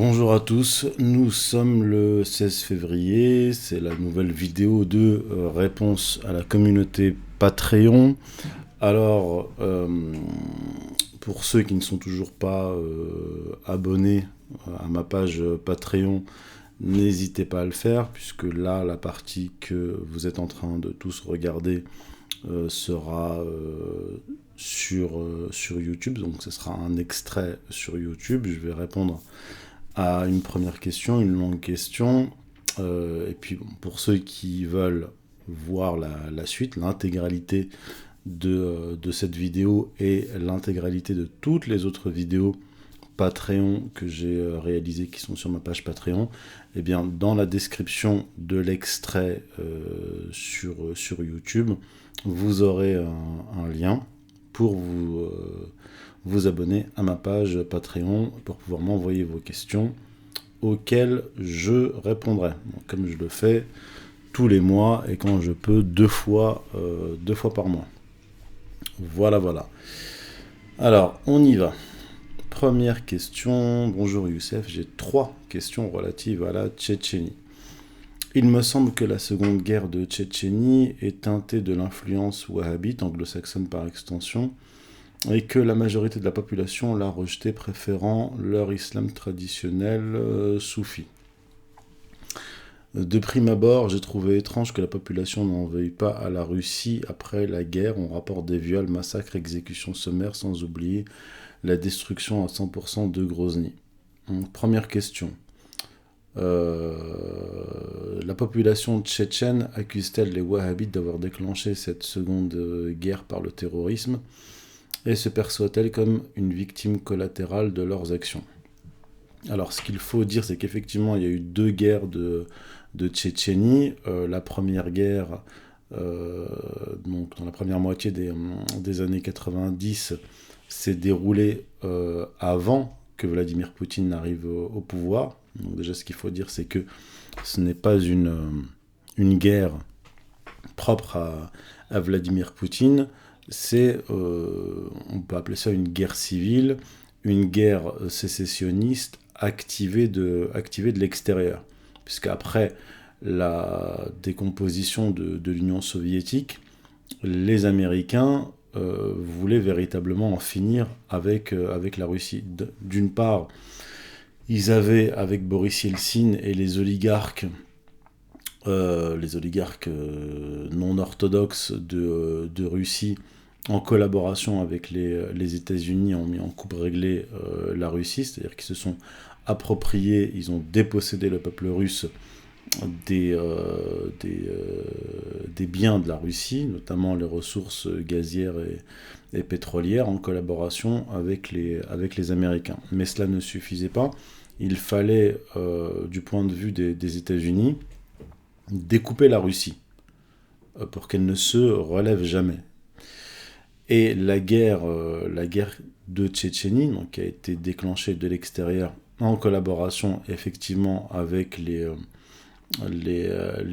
Bonjour à tous, nous sommes le 16 février, c'est la nouvelle vidéo de réponse à la communauté Patreon. Alors, pour ceux qui ne sont toujours pas abonnés à ma page Patreon, n'hésitez pas à le faire, puisque là, la partie que vous êtes en train de tous regarder sera sur YouTube, donc ce sera un extrait sur YouTube. Je vais répondre à une première question, une longue question, et puis bon, pour ceux qui veulent voir la suite, l'intégralité de cette vidéo et l'intégralité de toutes les autres vidéos Patreon que j'ai réalisées qui sont sur ma page Patreon, eh bien dans la description de l'extrait sur YouTube, vous aurez un lien pour vous abonner à ma page Patreon pour pouvoir m'envoyer vos questions auxquelles je répondrai. Donc, comme je le fais tous les mois et quand je peux deux fois par mois. Voilà. Alors, on y va. Première question. Bonjour Youssef, j'ai 3 questions relatives à la Tchétchénie. Il me semble que la seconde guerre de Tchétchénie est teintée de l'influence wahhabite, anglo-saxonne par extension, et que la majorité de la population l'a rejeté, préférant leur islam traditionnel soufi. De prime abord, j'ai trouvé étrange que la population n'en veuille pas à la Russie après la guerre. On rapporte des viols, massacres, exécutions sommaires, sans oublier la destruction à 100% de Grozny. Donc, première question. La population tchétchène accuse-t-elle les wahhabites d'avoir déclenché cette seconde guerre par le terrorisme et se perçoit-elle comme une victime collatérale de leurs actions? Alors, ce qu'il faut dire, c'est qu'effectivement, il y a eu 2 guerres de Tchétchénie. La première guerre, donc dans la première moitié des années 90, s'est déroulée avant que Vladimir Poutine n'arrive au pouvoir. Donc déjà, ce qu'il faut dire, c'est que ce n'est pas une guerre propre à Vladimir Poutine. C'est, on peut appeler ça une guerre civile, une guerre sécessionniste activée de l'extérieur. Puisqu'après la décomposition de l'Union soviétique, les Américains voulaient véritablement en finir avec la Russie. D'une part, ils avaient, avec Boris Yeltsin et les oligarques non orthodoxes de Russie, en collaboration avec les États-Unis, ont mis en coupe réglée la Russie, c'est-à-dire qu'ils se sont appropriés, ils ont dépossédé le peuple russe des biens de la Russie, notamment les ressources gazières et pétrolières, en collaboration avec les Américains. Mais cela ne suffisait pas. Il fallait, du point de vue des États-Unis, découper la Russie pour qu'elle ne se relève jamais. Et la guerre de Tchétchénie, donc, qui a été déclenchée de l'extérieur en collaboration effectivement avec les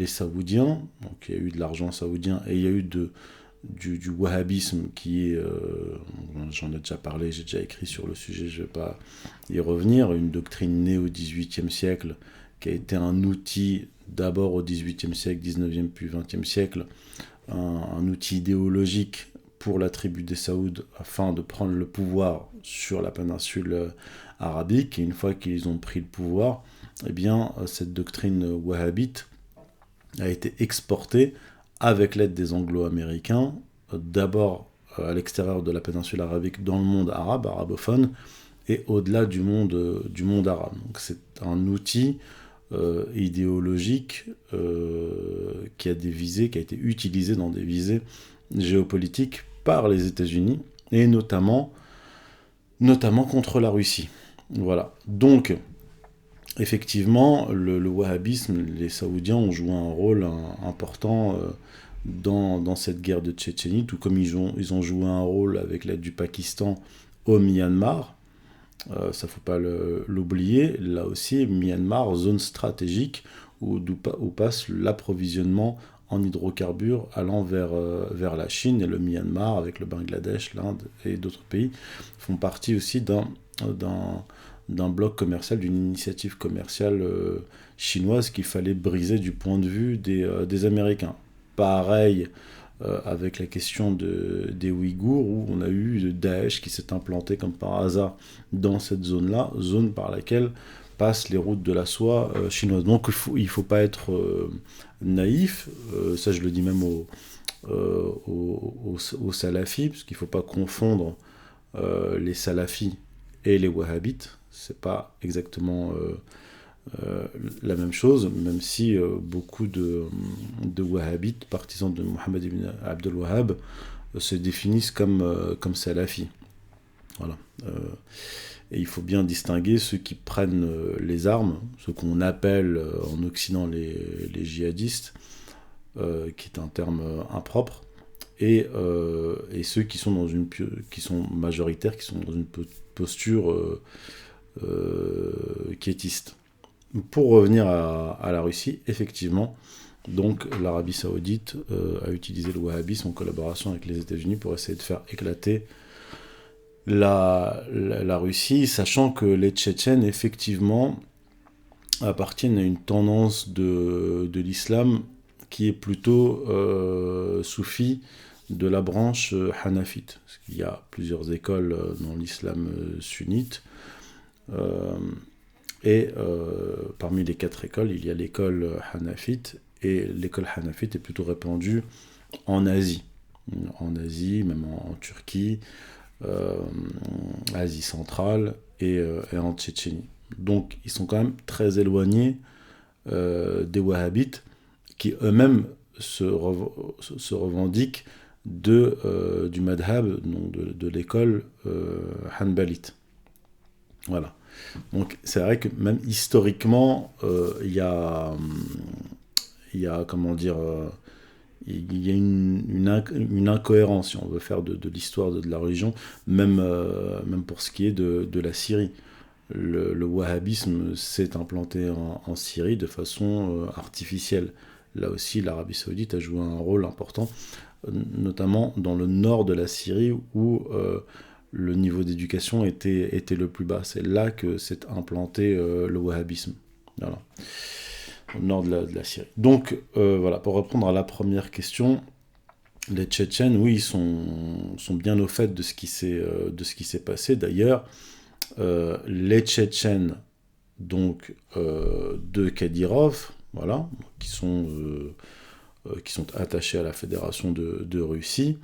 Saoudiens, donc il y a eu de l'argent saoudien et il y a eu du wahhabisme qui est, j'en ai déjà parlé, j'ai déjà écrit sur le sujet, je ne vais pas y revenir, une doctrine née au XVIIIe siècle qui a été un outil d'abord au XVIIIe siècle, XIXe puis XXe siècle, un outil idéologique pour la tribu des Saouds afin de prendre le pouvoir sur la péninsule arabique. Et une fois qu'ils ont pris le pouvoir, eh bien, cette doctrine wahhabite a été exportée avec l'aide des Anglo-Américains, d'abord à l'extérieur de la péninsule arabique, dans le monde arabe, arabophone, et au-delà du monde arabe. Donc c'est un outil idéologique qui a été utilisé dans des visées géopolitiques par les États-Unis, et notamment contre la Russie. Voilà. Donc, effectivement, le wahhabisme, les Saoudiens ont joué un rôle important dans cette guerre de Tchétchénie, tout comme ils ont joué un rôle avec l'aide du Pakistan au Myanmar. Ça ne faut pas l'oublier. Là aussi, Myanmar, zone stratégique où passe l'approvisionnement en hydrocarbures allant vers la Chine, et le Myanmar, avec le Bangladesh, l'Inde et d'autres pays, font partie aussi d'un d'un bloc commercial, d'une initiative commerciale chinoise qu'il fallait briser du point de vue des Américains. Pareil avec la question des Ouïghours, où on a eu Daesh qui s'est implanté comme par hasard dans cette zone-là, zone par laquelle passent les routes de la soie chinoises. Donc il faut pas être naïf, ça je le dis même aux salafis, parce qu'il ne faut pas confondre les salafis et les wahhabites. C'est pas exactement la même chose, même si beaucoup de wahhabites, partisans de Mohammed ibn Abdel Wahhab, se définissent comme salafis. Voilà. Et il faut bien distinguer ceux qui prennent les armes, ceux qu'on appelle en Occident les djihadistes, qui est un terme impropre, et ceux qui sont qui sont majoritaires, qui sont dans une posture quiétiste. Pour revenir à la Russie, effectivement, donc l'Arabie Saoudite a utilisé le wahhabisme en collaboration avec les États-Unis pour essayer de faire éclater la Russie, sachant que les Tchétchènes, effectivement, appartiennent à une tendance de l'islam qui est plutôt soufi de la branche hanafite. Parce qu'il y a plusieurs écoles dans l'islam sunnite. Parmi les 4 écoles, il y a l'école hanafite, et l'école hanafite est plutôt répandue en Asie. En Asie, même en Turquie, Asie centrale et en Tchétchénie. Donc ils sont quand même très éloignés des wahhabites, qui eux-mêmes se revendiquent du madhab, donc de l'école hanbalite. Voilà. Donc c'est vrai que même historiquement, il y a comment dire, il y a une incohérence, si on veut faire de l'histoire de la religion, même pour ce qui est de la Syrie. Le wahhabisme s'est implanté en Syrie de façon artificielle. Là aussi, l'Arabie Saoudite a joué un rôle important, notamment dans le nord de la Syrie, où le niveau d'éducation était le plus bas. C'est là que s'est implanté le wahhabisme. Voilà. Au nord de la Syrie. Donc, voilà, pour répondre à la première question, les Tchétchènes, oui, ils sont bien au fait de ce qui s'est passé. D'ailleurs, les Tchétchènes donc, de Kadyrov, voilà, qui sont attachés à la Fédération de Russie,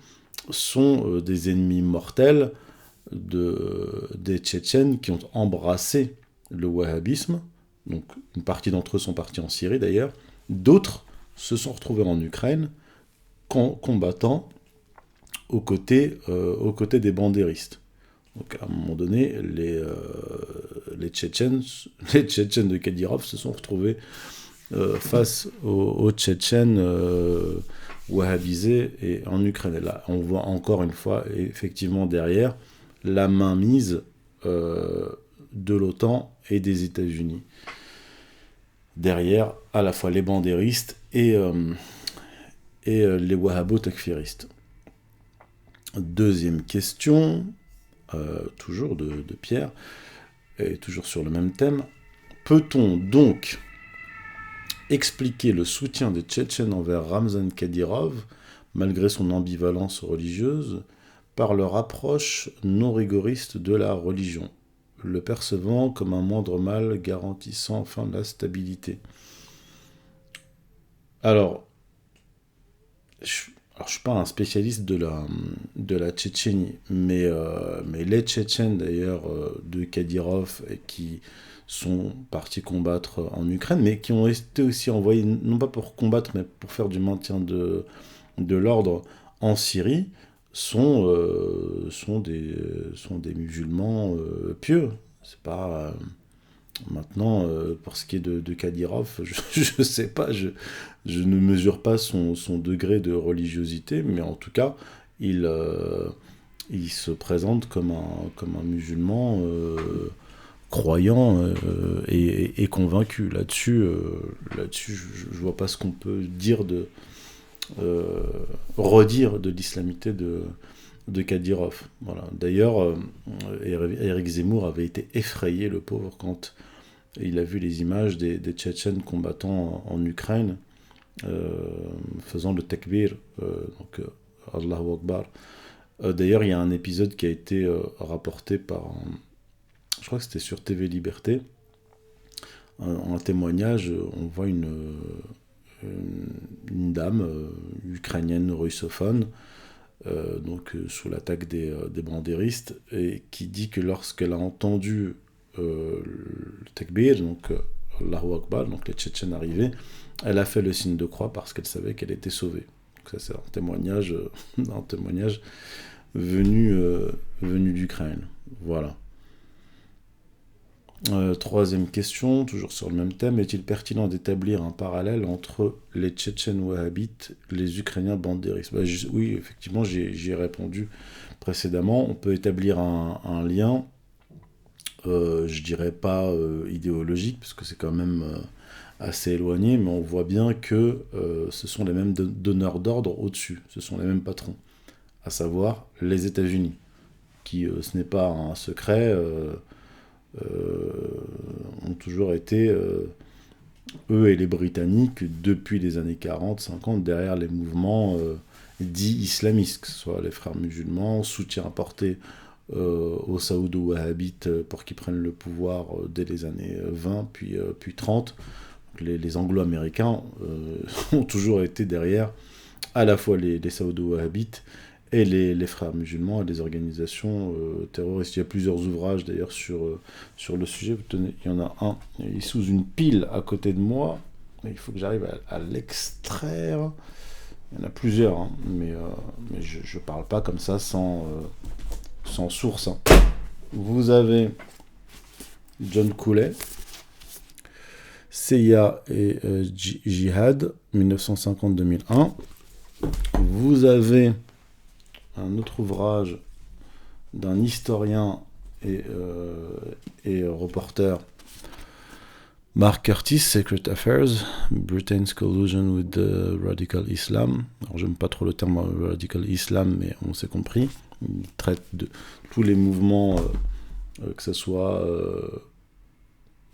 sont des ennemis mortels des Tchétchènes qui ont embrassé le wahhabisme. Donc une partie d'entre eux sont partis en Syrie d'ailleurs, d'autres se sont retrouvés en Ukraine combattant aux côtés des bandéristes. Donc à un moment donné, les Tchétchènes de Kadyrov se sont retrouvés face aux Tchétchènes wahhabisés et en Ukraine. Et là, on voit encore une fois, effectivement derrière, la mainmise de l'OTAN et des États-Unis. Derrière, à la fois les bandéristes et les wahhabo-takfiristes. Deuxième question, toujours de Pierre, et toujours sur le même thème. Peut-on donc expliquer le soutien des Tchétchènes envers Ramzan Kadyrov, malgré son ambivalence religieuse, par leur approche non rigoriste de la religion, le percevant comme un moindre mal garantissant enfin la stabilité? Alors, je suis pas un spécialiste de la Tchétchénie, mais les Tchétchènes d'ailleurs de Kadyrov, qui sont partis combattre en Ukraine, mais qui ont été aussi envoyés, non pas pour combattre, mais pour faire du maintien de l'ordre en Syrie, sont des musulmans pieux. C'est pas... Maintenant, pour ce qui est de Kadyrov, je sais pas, je ne mesure pas son degré de religiosité, mais en tout cas, il se présente comme un musulman croyant et convaincu. Là-dessus, je vois pas ce qu'on peut dire redire de l'islamité de de Kadyrov. Voilà. D'ailleurs, Éric Zemmour avait été effrayé, le pauvre, quand il a vu les images des Tchétchènes combattant en Ukraine, faisant le takbir, donc Allahu Akbar. D'ailleurs, il y a un épisode qui a été rapporté par, je crois que c'était sur TV Liberté, en témoignage, on voit une dame ukrainienne russophone, sous l'attaque des bandéristes, et qui dit que lorsqu'elle a entendu le takbir, donc Allahu Akbar, donc les Tchétchènes arrivaient, elle a fait le signe de croix parce qu'elle savait qu'elle était sauvée. Donc ça, c'est un témoignage venu d'Ukraine. Voilà. Troisième question, toujours sur le même thème. Est-il pertinent d'établir un parallèle entre les Tchétchènes wahhabites et les Ukrainiens bandéristes? Oui, effectivement, j'y ai répondu précédemment. On peut établir un lien, je dirais pas idéologique, parce que c'est quand même assez éloigné, mais on voit bien que ce sont les mêmes donneurs d'ordre au-dessus, ce sont les mêmes patrons, à savoir les États-Unis, qui, ce n'est pas un secret, ont toujours été, eux et les Britanniques, depuis les années 40-50, derrière les mouvements dits islamistes, que ce soit les frères musulmans, soutien apporté aux saoudo-wahhabites pour qu'ils prennent le pouvoir dès les années 20, puis 30. Les Anglo-Américains ont toujours été derrière à la fois les saoudo-wahhabites et les frères musulmans et les organisations terroristes. Il y a plusieurs ouvrages d'ailleurs sur le sujet. Vous tenez, il y en a un, il est sous une pile à côté de moi, il faut que j'arrive à l'extraire. Il y en a plusieurs, hein, mais je parle pas comme ça sans source. Hein. Vous avez John Cooley, CIA et Jihad, 1950-2001. Vous avez un autre ouvrage d'un historien et reporter, Mark Curtis, Secret Affairs, Britain's Collusion with the Radical Islam. Alors j'aime pas trop le terme Radical Islam, mais on s'est compris. Il traite de tous les mouvements, que ce soit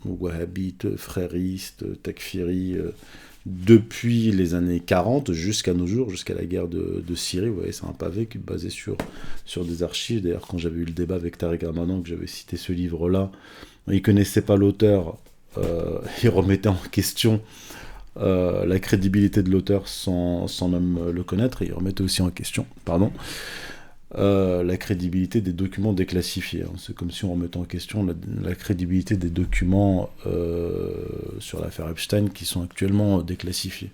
wahhabites, fréristes, takfiri, depuis les années 40 jusqu'à nos jours, jusqu'à la guerre de Syrie. Vous voyez, c'est un pavé qui est basé sur des archives. D'ailleurs, quand j'avais eu le débat avec Tariq Ramadan, que j'avais cité ce livre-là, il ne connaissait pas l'auteur, il remettait en question la crédibilité de l'auteur sans même le connaître, et il remettait aussi en question, la crédibilité des documents déclassifiés. Hein. C'est comme si on remettait en question la crédibilité des documents sur l'affaire Epstein qui sont actuellement déclassifiés.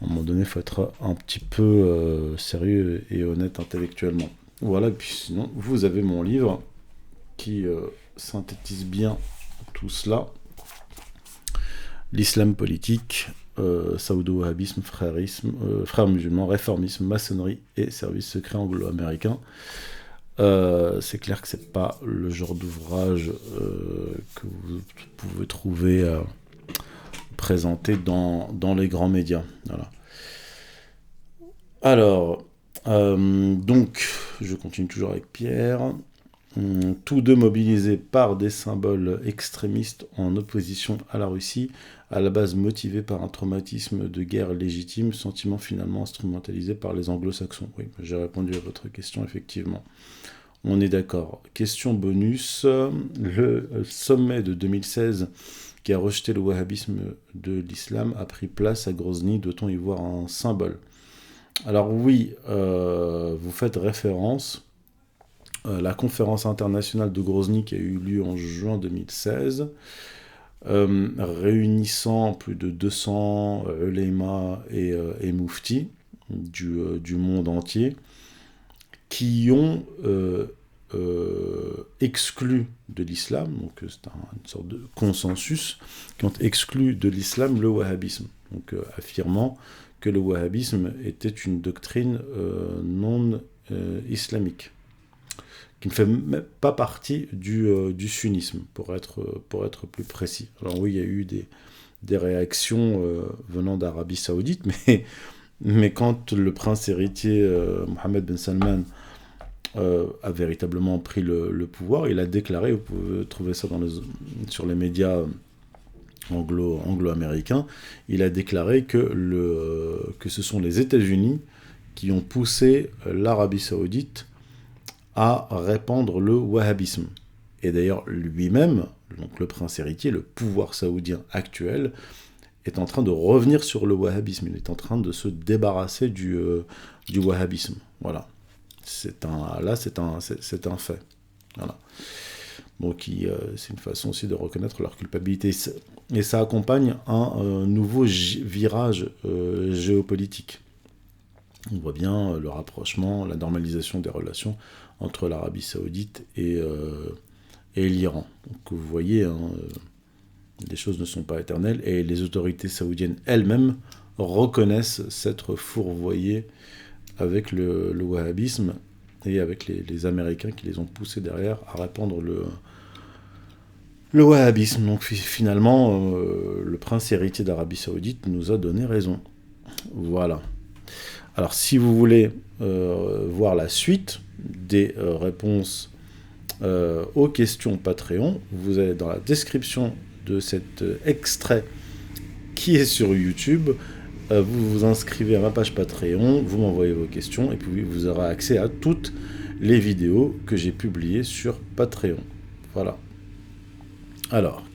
À un moment donné, il faut être un petit peu sérieux et honnête intellectuellement. Voilà, et puis sinon, vous avez mon livre qui synthétise bien tout cela. L'islam politique, saoudo-wahhabisme, frères musulmans, réformisme, maçonnerie et services secrets anglo-américains. C'est clair que c'est pas le genre d'ouvrage que vous pouvez trouver présenté dans les grands médias. Voilà. Alors, donc, je continue toujours avec Pierre. Tous deux mobilisés par des symboles extrémistes en opposition à la Russie, à la base motivés par un traumatisme de guerre légitime, sentiment finalement instrumentalisé par les anglo-saxons. Oui, j'ai répondu à votre question, effectivement. On est d'accord. Question bonus, le sommet de 2016 qui a rejeté le wahhabisme de l'islam a pris place à Grozny, doit-on y voir un symbole? Alors oui, vous faites référence la conférence internationale de Grozny qui a eu lieu en juin 2016, réunissant plus de 200 ulémas et mouftis du monde entier, qui ont exclu de l'islam, donc c'est une sorte de consensus, qui ont exclu de l'islam le wahhabisme, donc affirmant que le wahhabisme était une doctrine non islamique, qui ne fait même pas partie du sunnisme, pour être plus précis. Alors oui, il y a eu des réactions venant d'Arabie Saoudite, mais quand le prince héritier Mohammed Ben Salman a véritablement pris le pouvoir. Il a déclaré, vous pouvez trouver ça sur les médias anglo-américains, il a déclaré que ce sont les États-Unis qui ont poussé l'Arabie Saoudite à répandre le wahhabisme. Et d'ailleurs, lui-même, donc le prince héritier, le pouvoir saoudien actuel, est en train de revenir sur le wahhabisme. Il est en train de se débarrasser du wahhabisme. Voilà. C'est un fait. Voilà. Donc c'est une façon aussi de reconnaître leur culpabilité. Et ça accompagne un nouveau virage géopolitique. On voit bien le rapprochement, la normalisation des relations entre l'Arabie Saoudite et l'Iran. Donc vous voyez, les choses ne sont pas éternelles, et les autorités saoudiennes elles-mêmes reconnaissent s'être fourvoyées avec le wahhabisme et avec les Américains qui les ont poussés derrière à répandre le wahhabisme. Donc finalement, le prince héritier d'Arabie Saoudite nous a donné raison. Voilà. Alors si vous voulez voir la suite des réponses aux questions Patreon, vous allez dans la description de cet extrait qui est sur YouTube, vous vous inscrivez à ma page Patreon, vous m'envoyez vos questions, et puis vous aurez accès à toutes les vidéos que j'ai publiées sur Patreon. Voilà. Alors,